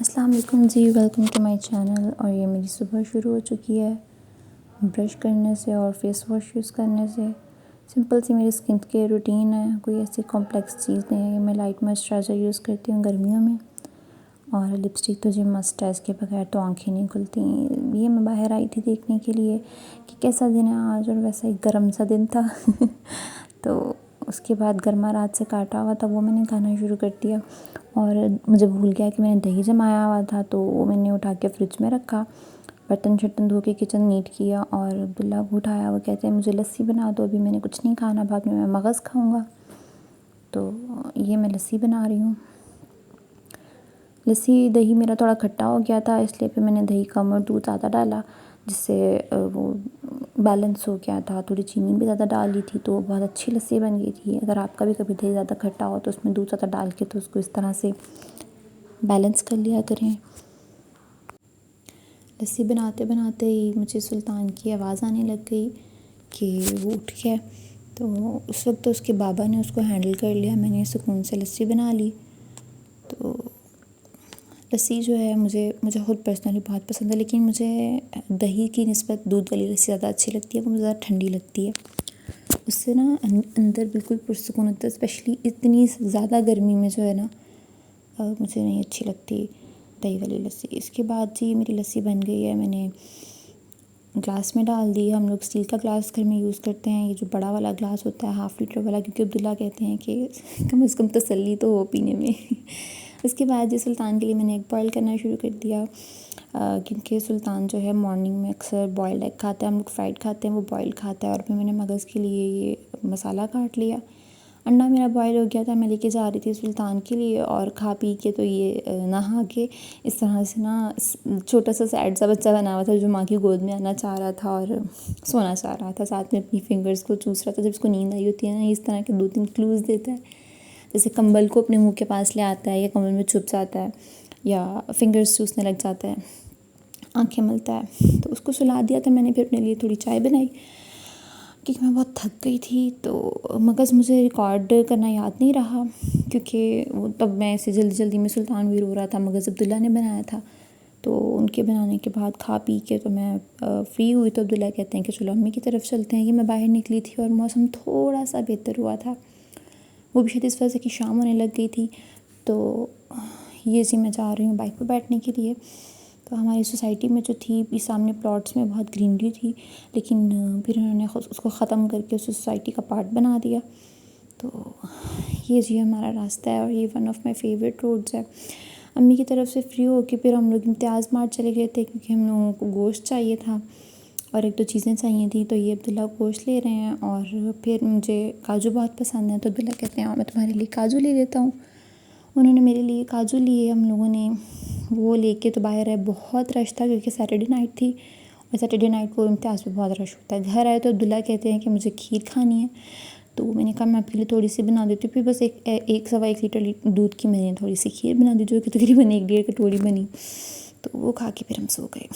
السلام علیکم جی، welcome to my channel. اور یہ میری صبح شروع ہو چکی ہے برش کرنے سے اور فیس واش یوز کرنے سے۔ سمپل سی میری اسکن کیئر روٹین ہے، کوئی ایسی کمپلیکس چیز نہیں ہے۔ میں لائٹ موئسچرائزر یوز کرتی ہوں گرمیوں میں، اور لپسٹک تو جی مسٹ ہے، اس کے بغیر تو آنکھیں نہیں کھلتی۔ یہ میں باہر آئی تھی دیکھنے کے لیے کہ کیسا دن ہے آج، اور ویسا ایک گرم سا دن تھا تو اس کے بعد گرما رات سے کاٹا ہوا تھا، وہ میں نے کھانا شروع کر دیا۔ اور مجھے بھول گیا کہ میں نے دہی جمایا ہوا تھا، تو وہ میں نے اٹھا کے فریج میں رکھا، برتن شرتن دھو کے کچن نیٹ کیا، اور عبداللہ کو اٹھایا، وہ کہتے ہیں مجھے لسی بنا دو، ابھی میں نے کچھ نہیں کھانا، بعد میں مغز کھاؤں گا۔ تو یہ میں لسی بنا رہی ہوں۔ لسی دہی میرا تھوڑا کھٹا ہو گیا تھا، اس لیے پھر میں نے دہی کم اور دودھ زیادہ ڈالا، جس سے وہ بیلنس ہو گیا تھا۔ تھوڑی چینی بھی زیادہ ڈال دی تھی تو بہت اچھی لسی بن گئی تھی۔ اگر آپ کا بھی کبھی دہی زیادہ کھٹا ہو تو اس میں دودھ زیادہ ڈال کے تو اس کو اس طرح سے بیلنس کر لیا کریں۔ لسی بناتے بناتے ہی مجھے سلطان کی آواز آنے لگ گئی کہ وہ اٹھ گیا، تو اس وقت تو اس کے بابا نے اس کو ہینڈل کر لیا، میں نے سکون سے لسی بنا لی۔ تو لسی جو ہے مجھے خود پرسنلی بہت پسند ہے، لیکن مجھے دہی کی نسبت دودھ والی لسی زیادہ اچھی لگتی ہے، وہ مجھے زیادہ ٹھنڈی لگتی ہے۔ اس سے نا اندر بالکل پرسکون ہوتا ہے، اسپیشلی اتنی زیادہ گرمی میں جو ہے نا مجھے نہیں اچھی لگتی دہی والی لسی۔ اس کے بعد جی میری لسی بن گئی ہے، میں نے گلاس میں ڈال دی۔ ہم لوگ اسٹیل کا گلاس گھر میں یوز کرتے ہیں، یہ جو بڑا والا گلاس ہوتا ہے 1/2 لیٹر والا، کیونکہ عبداللہ کہتے ہیں کہ کم از کم تسلی تو ہو پینے میں۔ اس کے بعد جی سلطان کے لیے میں نے ایگ بوائل کرنا شروع کر دیا، کیونکہ سلطان جو ہے مارننگ میں اکثر بوائلڈ ایگ کھاتا ہے، ہم لوگ فرائڈ کھاتے ہیں، وہ بوائل کھاتا ہے۔ اور پھر میں نے مغز کے لیے یہ مسالہ کاٹ لیا۔ انڈا میرا بوائل ہو گیا تھا، میں لے کے جا رہی تھی سلطان کے لیے، اور کھا پی کے تو یہ نہا کے اس طرح سے نا چھوٹا سا سیڈ سا بچہ بنا ہوا تھا جو ماں کی گود میں آنا چاہ رہا تھا اور سونا چاہ رہا تھا، ساتھ میں اپنی فنگرز کو چوس رہا تھا۔ جب اس کو نیند آئی ہوتی ہے نا، اس طرح کے 2-3 کلوز دیتا ہے، جیسے کمبل کو اپنے منہ کے پاس لے آتا ہے، یا کمبل میں چھپ جاتا ہے، یا فنگرز چوسنے لگ جاتا ہے، آنکھیں ملتا ہے۔ تو اس کو سلا دیا تھا میں نے، پھر اپنے لیے تھوڑی چائے بنائی کیونکہ میں بہت تھک گئی تھی۔ تو مغز مجھے ریکارڈ کرنا یاد نہیں رہا، کیونکہ وہ تب میں ایسے جلدی میں سلطان بھی رو رہا تھا، مغز عبداللہ نے بنایا تھا۔ تو ان کے بنانے کے بعد کھا پی کے تو میں فری ہوئی، تو عبداللہ کہتے ہیں کہ چلو امی کی طرف چلتے ہیں۔ کہ میں باہر نکلی تھی اور موسم تھوڑا سا بہتر ہوا تھا، وہ بھی شاید اس وجہ سے کہ شام ہونے لگ گئی تھی۔ تو یہ جی میں جا رہی ہوں بائک پہ بیٹھنے کے لیے۔ تو ہماری سوسائٹی میں جو تھی سامنے پلاٹس میں بہت گرینری تھی، لیکن پھر انہوں نے اس کو ختم کر کے اس سوسائٹی کا پارٹ بنا دیا۔ تو یہ جی ہمارا راستہ ہے، اور یہ one of my favourite roads ہے۔ امی کی طرف سے فری ہو کے پھر ہم لوگ امتیاز مارٹ چلے گئے تھے، کیونکہ ہم لوگوں کو گوشت چاہیے تھا اور 1-2 چیزیں چاہیے تھیں۔ تو یہ عبداللہ گوشت لے رہے ہیں، اور پھر مجھے کاجو بہت پسند ہے، تو عبداللہ کہتے ہیں میں تمہارے لیے کاجو لے لیتا ہوں۔ انہوں نے میرے لیے کاجو لیے، ہم لوگوں نے وہ لے کے تو باہر آئے، بہت رش تھا کیونکہ سیٹرڈے نائٹ تھی، اور سیٹرڈے نائٹ کو امتیاز پہ بہت رش ہوتا ہے۔ گھر آئے تو عبداللہ کہتے ہیں کہ مجھے کھیر کھانی ہے، تو میں نے کہا میں آپ کے لیے تھوڑی سی بنا دیتی ہوں۔ پھر بس 1-1.25 لیٹر دودھ کی میں نے تھوڑی سی کھیر بنا دی، جو کہ تقریباً 1-1.5 کٹوری بنی۔ تو وہ کھا کے پھر ہم سو گئے۔